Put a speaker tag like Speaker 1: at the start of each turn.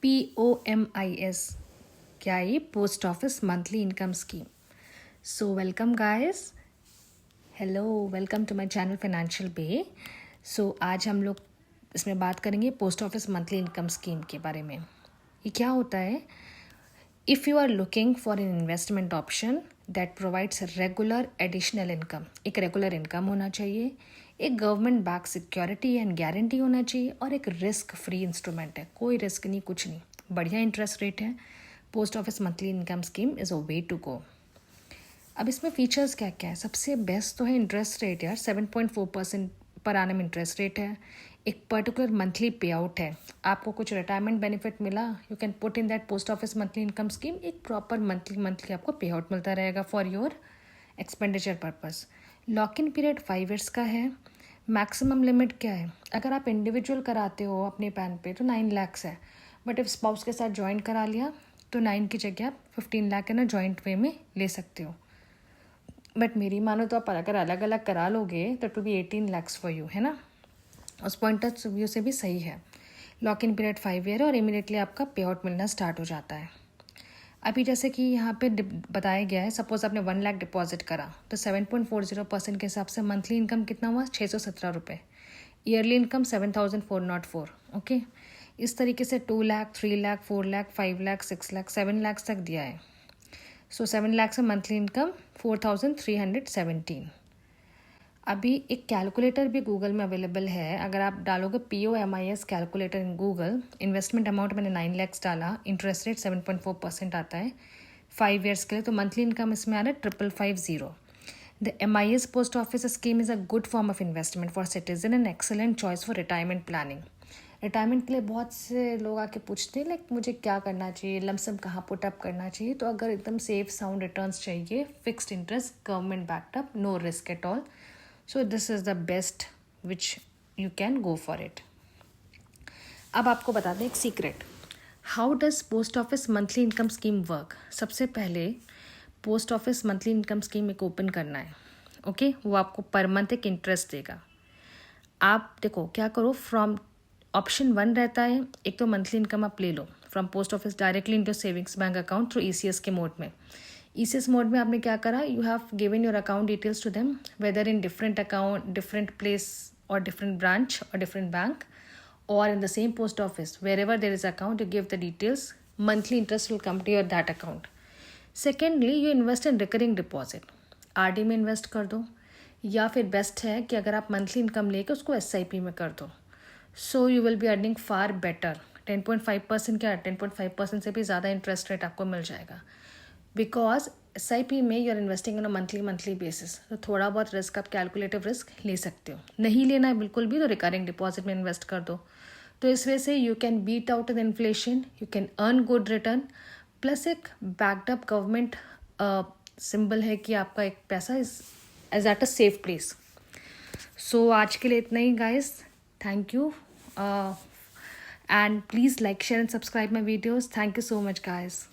Speaker 1: POMIS, क्या ये post office monthly income scheme. So welcome guys, hello, welcome to my channel financial bay. So आज हम लोग इसमें बात करेंगे post office monthly income scheme के बारे में। ये क्या होता है? If you are looking for an investment option that provides regular additional income, एक रेगुलर इनकम होना चाहिए, एक government back security and guarantee होना चाहिए, और एक रिस्क फ्री इंस्ट्रूमेंट है, कोई रिस्क नहीं, कुछ नहीं, बढ़िया इंटरेस्ट रेट है। Post office monthly income scheme is a way to go. अब इसमें फीचर्स क्या क्या है? सबसे बेस्ट तो है इंटरेस्ट रेट यार, 7.4% पर एनम इंटरेस्ट रेट है। एक पर्टिकुलर मंथली पे आउट है, आपको कुछ रिटायरमेंट बेनिफिट मिला, you can put in that post office monthly income scheme, एक प्रॉपर मंथली आपको पे आउट मिलता रहेगा for your expenditure purpose. Lock in period 5 years का है। मैक्सिमम लिमिट क्या है? अगर आप इंडिविजुअल कराते हो अपने पैन पे तो 9 लाख है, बट इफ स्पाउस के साथ ज्वाइंट करा लिया तो 9 की जगह आप 15 लाख है ना जॉइंट वे में ले सकते हो। बट मेरी मानो तो आप अगर अलग अलग करा लोगे तो to be 18 lakhs for you, है ना। उस पॉइंट ऑफ व्यू से भी सही है। लॉक इन पीरियड 5 ईयर और इमीडिएटली आपका पे आउट मिलना स्टार्ट हो जाता है। अभी जैसे कि यहाँ पे बताया गया है, सपोज आपने 1 लाख डिपॉजिट करा तो 7.40% के हिसाब से मंथली इनकम कितना हुआ? 617 रुपये। Yearly income 7,404। ओके, इस तरीके से 2 लाख, 3 लाख, 4 लाख, 5 लाख, 6 लाख, 7 लाख तक दिया है। सो 7 लाख से मंथली इनकम 4,317। अभी एक कैलकुलेटर भी गूगल में अवेलेबल है, अगर आप डालोगे POMIS calculator in Google, investment amount मैंने 9 लाख डाला, इंटरेस्ट रेट 7.4% आता है 5 ईयर्स के लिए, तो मंथली इनकम इसमें आ रहा है 5,550। The MIS post office scheme is a good form of investment for citizen and excellent choice for retirement planning. Retirement के लिए बहुत से लोग आके पूछते हैं लाइक मुझे क्या करना चाहिए, लमसम कहाँ पुटअप करना चाहिए, तो अगर एकदम सेफ साउंड रिटर्न्स चाहिए, fixed interest, government backup, no risk at all, so this is the best which you can go for it. अब आपको बता दें एक secret, how does post office monthly income scheme work. सबसे पहले post office monthly income scheme एक open करना है, ओके वो आपको पर मंथ एक इंटरेस्ट देगा। आप देखो क्या करो, फ्रॉम ऑप्शन 1 रहता है, एक तो मंथली इनकम आप ले लो from post office directly into savings bank account through ECS के मोड में। ECS मोड में आपने क्या करा, you have given your account details to them, whether in different account, different place और डिफरेंट ब्रांच और different bank, or in the same post office, wherever there is account, you give the details, monthly interest will come to your that account. Secondly, you invest in recurring deposit, RD में invest कर दो, या फिर best है कि अगर आप monthly income लेके उसको SIP में कर दो, so you will be earning far better. 10.5% क्या, 10.5% से भी ज़्यादा इंटरेस्ट रेट आपको मिल जाएगा, बिकॉज SIP में you are investing on a monthly basis, तो थोड़ा बहुत रिस्क आप कैलकुलेटिव रिस्क ले सकते हो। नहीं लेना है बिल्कुल भी तो रिकरिंग डिपॉजिट में इन्वेस्ट कर दो, तो इस वजह से you can beat out the inflation, you can earn good return, plus एक बैकअप गवर्नमेंट सिंबल है कि आपका एक पैसा is at a safe place. So आज के लिए इतना ही guys, thank you and please like, share and subscribe my videos. Thank you so much guys.